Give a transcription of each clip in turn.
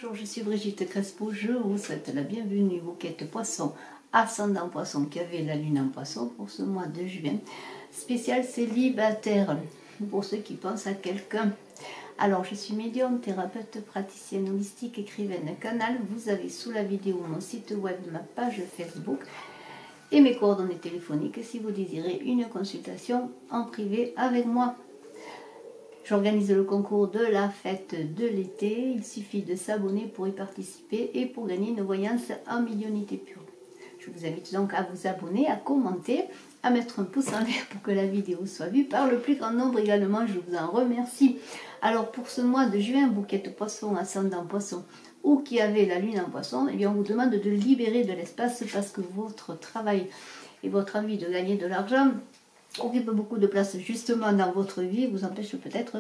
Bonjour, je suis Brigitte Crespo, je vous souhaite la bienvenue, bouquette poisson, ascendant poisson qui avait la lune en poisson pour ce mois de juin. Spécial célibataire, pour ceux qui pensent à quelqu'un. Alors, je suis médium, thérapeute, praticienne holistique, écrivaine, canal. Vous avez sous la vidéo mon site web, ma page Facebook et mes coordonnées téléphoniques si vous désirez une consultation en privé avec moi. J'organise le concours de la fête de l'été. Il suffit de s'abonner pour y participer et pour gagner une voyance en médiumnité pure. Je vous invite donc à vous abonner, à commenter, à mettre un pouce en l'air pour que la vidéo soit vue par le plus grand nombre également. Je vous en remercie. Alors pour ce mois de juin, bouquette poisson, ascendant poisson ou qui avait la lune en poisson, eh bien on vous demande de libérer de l'espace parce que votre travail et votre envie de gagner de l'argent occupe beaucoup de place justement dans votre vie, vous empêche peut-être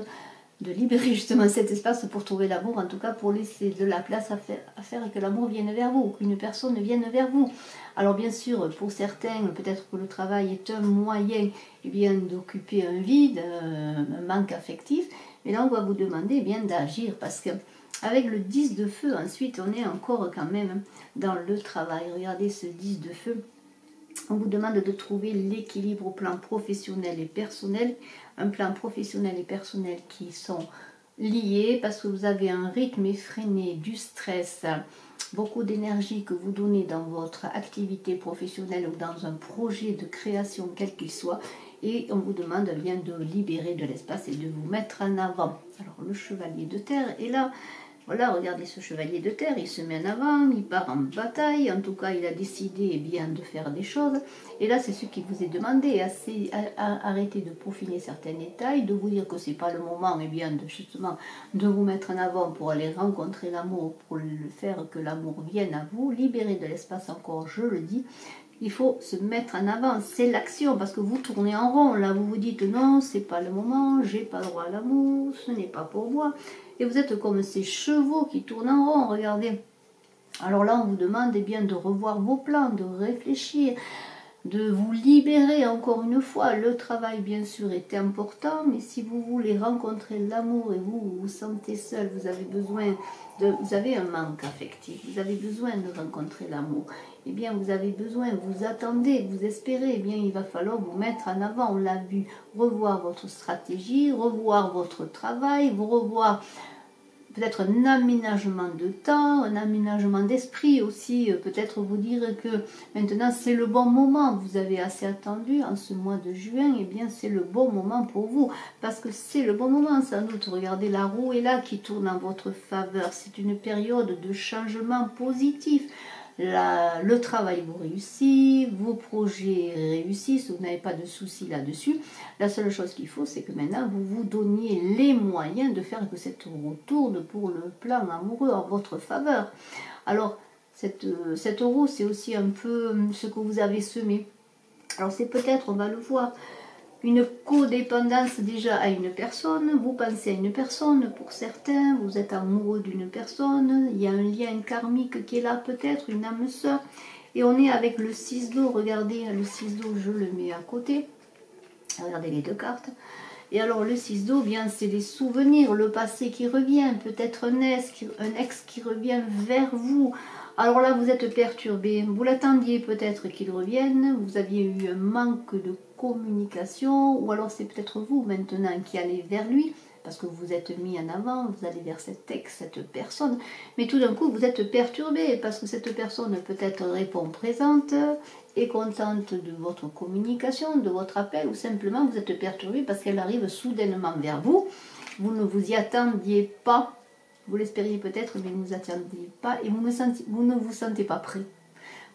de libérer justement cet espace pour trouver l'amour, en tout cas pour laisser de la place à faire que l'amour vienne vers vous, qu'une personne vienne vers vous. Alors bien sûr, pour certains, peut-être que le travail est un moyen d'occuper un vide, un manque affectif, mais là on va vous demander d'agir parce que avec le 10 de feu, ensuite on est encore quand même dans le travail. Regardez ce 10 de feu. On vous demande de trouver l'équilibre au plan professionnel et personnel. Un plan professionnel et personnel qui sont liés parce que vous avez un rythme effréné, du stress, beaucoup d'énergie que vous donnez dans votre activité professionnelle ou dans un projet de création quel qu'il soit. Et on vous demande bien de libérer de l'espace et de vous mettre en avant. Alors le chevalier de terre est là. Voilà, regardez ce chevalier de terre, il se met en avant, il part en bataille, en tout cas il a décidé de faire des choses. Et là c'est ce qui vous est demandé, arrêtez de peaufiner certains détails, de vous dire que ce n'est pas le moment justement de vous mettre en avant pour aller rencontrer l'amour, pour le faire que l'amour vienne à vous, libérer de l'espace encore, je le dis. Il faut se mettre en avant, c'est l'action, parce que vous tournez en rond, là vous vous dites non, c'est pas le moment, j'ai pas le droit à l'amour, ce n'est pas pour moi. Et vous êtes comme ces chevaux qui tournent en rond, regardez. Alors là on vous demande de revoir vos plans, de réfléchir, de vous libérer encore une fois. Le travail bien sûr est important, mais si vous voulez rencontrer l'amour et vous vous sentez seul, vous avez un manque affectif, vous avez besoin de rencontrer l'amour, eh bien vous avez besoin, vous attendez, vous espérez, eh bien il va falloir vous mettre en avant, on l'a vu, revoir votre stratégie, revoir votre travail, vous revoir peut-être un aménagement de temps, un aménagement d'esprit aussi, peut-être vous dire que maintenant c'est le bon moment, vous avez assez attendu en ce mois de juin, et bien c'est le bon moment pour vous, parce que c'est le bon moment sans doute, regardez la roue est là qui tourne en votre faveur, c'est une période de changement positif. Le travail vous réussit, vos projets réussissent, vous n'avez pas de soucis là-dessus. La seule chose qu'il faut, c'est que maintenant vous vous donniez les moyens de faire que cette roue tourne pour le plan amoureux en votre faveur. Alors, cette roue, c'est aussi un peu ce que vous avez semé. Alors, c'est peut-être, on va le voir, une codépendance déjà à une personne, vous pensez à une personne pour certains, vous êtes amoureux d'une personne, il y a un lien karmique qui est là peut-être, une âme sœur, et on est avec le 6 d'eau, regardez le 6 d'eau, je le mets à côté, regardez les deux cartes, et alors le 6 d'eau, bien c'est les souvenirs, le passé qui revient, peut-être un ex qui revient vers vous. Alors là, vous êtes perturbé, vous l'attendiez peut-être qu'il revienne, vous aviez eu un manque de communication, ou alors c'est peut-être vous maintenant qui allez vers lui, parce que vous êtes mis en avant, vous allez vers cet ex, cette personne, mais tout d'un coup vous êtes perturbé, parce que cette personne peut-être répond présente, est contente de votre communication, de votre appel, ou simplement vous êtes perturbé parce qu'elle arrive soudainement vers vous, vous ne vous y attendiez pas. Vous l'espériez peut-être, mais vous ne vous attendiez pas et vous ne vous sentez pas prêt.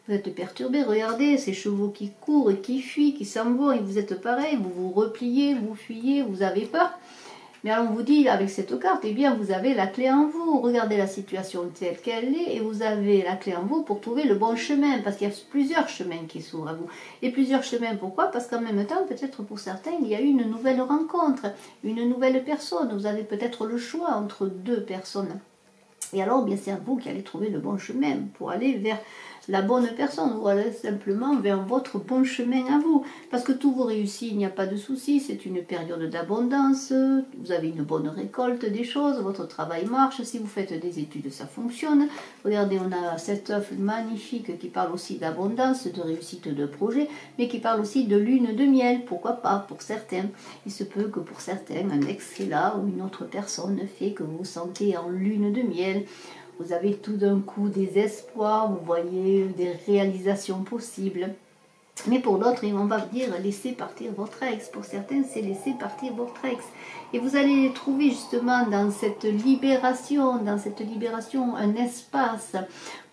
Vous êtes perturbé, regardez ces chevaux qui courent et qui fuient, qui s'en vont, et vous êtes pareil, vous vous repliez, vous fuyez, vous avez peur. Mais alors on vous dit, avec cette carte, eh bien vous avez la clé en vous. Regardez la situation telle qu'elle est et vous avez la clé en vous pour trouver le bon chemin. Parce qu'il y a plusieurs chemins qui s'ouvrent à vous. Et plusieurs chemins, pourquoi? Parce qu'en même temps, peut-être pour certains, il y a eu une nouvelle rencontre, une nouvelle personne. Vous avez peut-être le choix entre deux personnes. Et alors, bien c'est à vous qui allez trouver le bon chemin pour aller la bonne personne, voilà, simplement vers votre bon chemin à vous. Parce que tout vous réussit, il n'y a pas de souci, c'est une période d'abondance, vous avez une bonne récolte des choses, votre travail marche, si vous faites des études, ça fonctionne. Regardez, on a cette œuvre magnifique qui parle aussi d'abondance, de réussite de projet, mais qui parle aussi de lune de miel, pourquoi pas, pour certains. Il se peut que pour certains, un ex est là ou une autre personne fait que vous vous sentez en lune de miel. Vous avez tout d'un coup des espoirs, vous voyez des réalisations possibles. Mais pour d'autres, on va dire laissez partir votre ex. Pour certains, c'est laisser partir votre ex. Et vous allez trouver justement dans cette libération, un espace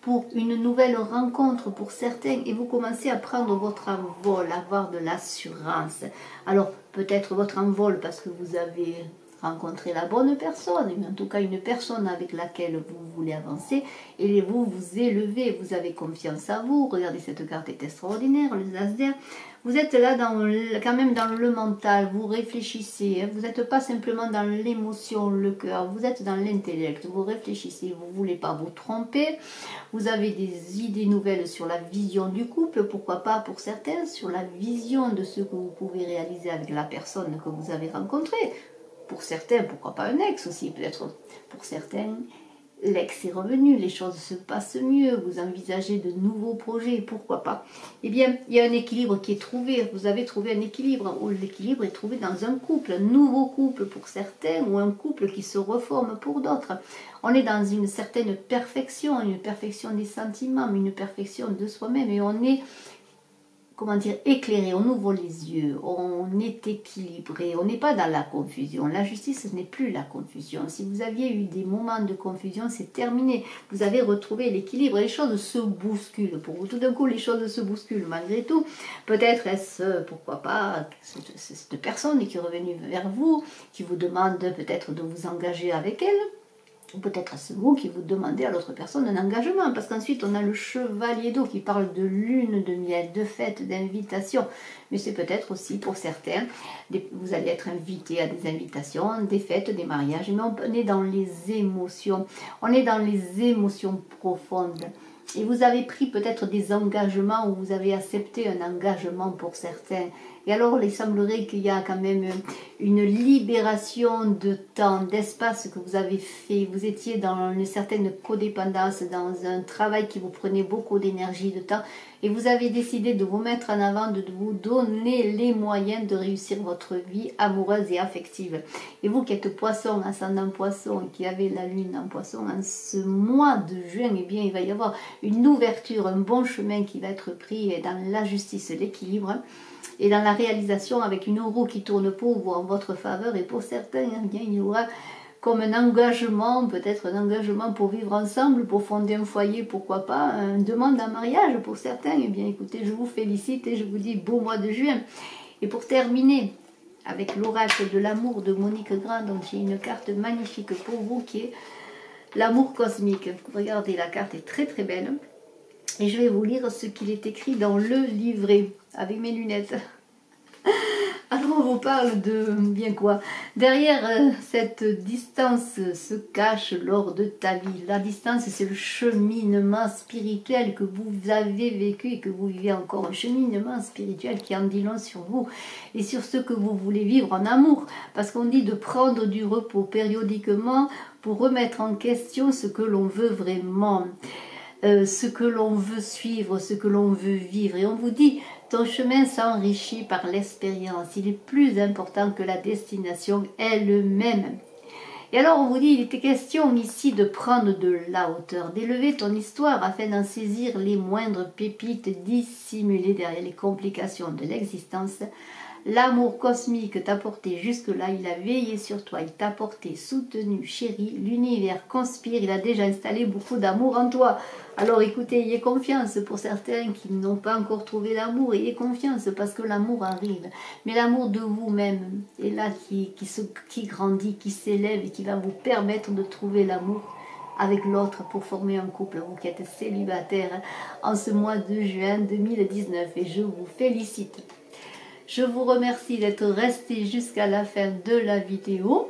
pour une nouvelle rencontre pour certains. Et vous commencez à prendre votre envol, à avoir de l'assurance. Alors, peut-être votre envol parce que vous avez rencontrer la bonne personne, mais en tout cas une personne avec laquelle vous voulez avancer, et vous vous élevez, vous avez confiance en vous. Regardez, cette carte est extraordinaire, le As-d'air. Vous êtes là quand même dans le mental, vous réfléchissez, hein. Vous n'êtes pas simplement dans l'émotion, le cœur, vous êtes dans l'intellect, vous réfléchissez, vous ne voulez pas vous tromper, vous avez des idées nouvelles sur la vision du couple, pourquoi pas pour certains, sur la vision de ce que vous pouvez réaliser avec la personne que vous avez rencontrée. Pour certains, pourquoi pas un ex aussi, peut-être pour certains, l'ex est revenu, les choses se passent mieux, vous envisagez de nouveaux projets, pourquoi pas. Eh bien, il y a un équilibre qui est trouvé, vous avez trouvé un équilibre, ou l'équilibre est trouvé dans un couple, un nouveau couple pour certains, ou un couple qui se reforme pour d'autres. On est dans une certaine perfection des sentiments, une perfection de soi-même, et on est, comment dire, éclairé, on ouvre les yeux, on est équilibré, on n'est pas dans la confusion. La justice, ce n'est plus la confusion. Si vous aviez eu des moments de confusion, c'est terminé. Vous avez retrouvé l'équilibre, les choses se bousculent. Pour vous, tout d'un coup, les choses se bousculent malgré tout. Peut-être est-ce, pourquoi pas, cette personne qui est revenue vers vous, qui vous demande peut-être de vous engager avec elle. Ou peut-être c'est vous qui vous demandez à l'autre personne un engagement, parce qu'ensuite on a le chevalier d'eau qui parle de lune de miel, de fête, d'invitation, mais c'est peut-être aussi pour certains, vous allez être invité à des invitations, des fêtes, des mariages, mais on est dans les émotions, profondes. Et vous avez pris peut-être des engagements, ou vous avez accepté un engagement pour certains. Et alors, il semblerait qu'il y a quand même une libération de temps, d'espace que vous avez fait. Vous étiez dans une certaine codépendance, dans un travail qui vous prenait beaucoup d'énergie, de temps. Et vous avez décidé de vous mettre en avant, de vous donner les moyens de réussir votre vie amoureuse et affective. Et vous qui êtes poisson, ascendant poisson, qui avez la lune en poisson, en ce mois de juin, eh bien, il va y avoir une ouverture, un bon chemin qui va être pris dans la justice, l'équilibre, et dans la réalisation avec une roue qui tourne pour vous en votre faveur. Et pour certains, eh bien, il y aura comme un engagement, peut-être un engagement pour vivre ensemble, pour fonder un foyer, pourquoi pas, une demande en mariage pour certains. Eh bien, écoutez, je vous félicite et je vous dis beau mois de juin. Et pour terminer avec l'oracle de l'amour de Monique Grand, donc j'ai une carte magnifique pour vous qui est l'amour cosmique. Regardez, la carte est très très belle. Et je vais vous lire ce qu'il est écrit dans le livret, avec mes lunettes. Alors on vous parle de bien quoi? Derrière cette distance se cache l'or de ta vie. La distance, c'est le cheminement spirituel que vous avez vécu et que vous vivez encore. Un cheminement spirituel qui en dit long sur vous et sur ce que vous voulez vivre en amour. Parce qu'on dit de prendre du repos périodiquement pour remettre en question ce que l'on veut vraiment. Ce que l'on veut suivre, ce que l'on veut vivre. Et on vous dit, ton chemin s'enrichit par l'expérience. Il est plus important que la destination elle-même. Et alors on vous dit, il était question ici de prendre de la hauteur, d'élever ton histoire afin d'en saisir les moindres pépites dissimulées derrière les complications de l'existence. L'amour cosmique t'a porté jusque-là, il a veillé sur toi, il t'a porté, soutenu, chéri, l'univers conspire, il a déjà installé beaucoup d'amour en toi. Alors écoutez, ayez confiance pour certains qui n'ont pas encore trouvé l'amour, ayez confiance parce que l'amour arrive. Mais l'amour de vous-même est là qui grandit, qui s'élève et qui va vous permettre de trouver l'amour avec l'autre pour former un couple, vous qui êtes célibataire en ce mois de juin 2019 et je vous félicite. Je vous remercie d'être resté jusqu'à la fin de la vidéo.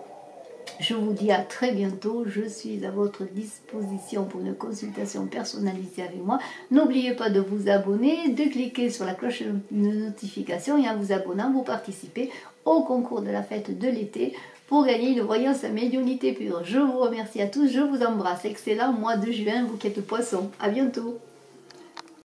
Je vous dis à très bientôt. Je suis à votre disposition pour une consultation personnalisée avec moi. N'oubliez pas de vous abonner, de cliquer sur la cloche de notification et en vous abonnant, vous participez au concours de la fête de l'été pour gagner une voyance à médiumnité pure. Je vous remercie à tous, je vous embrasse. Excellent mois de juin, vous qui êtes poissons. À bientôt.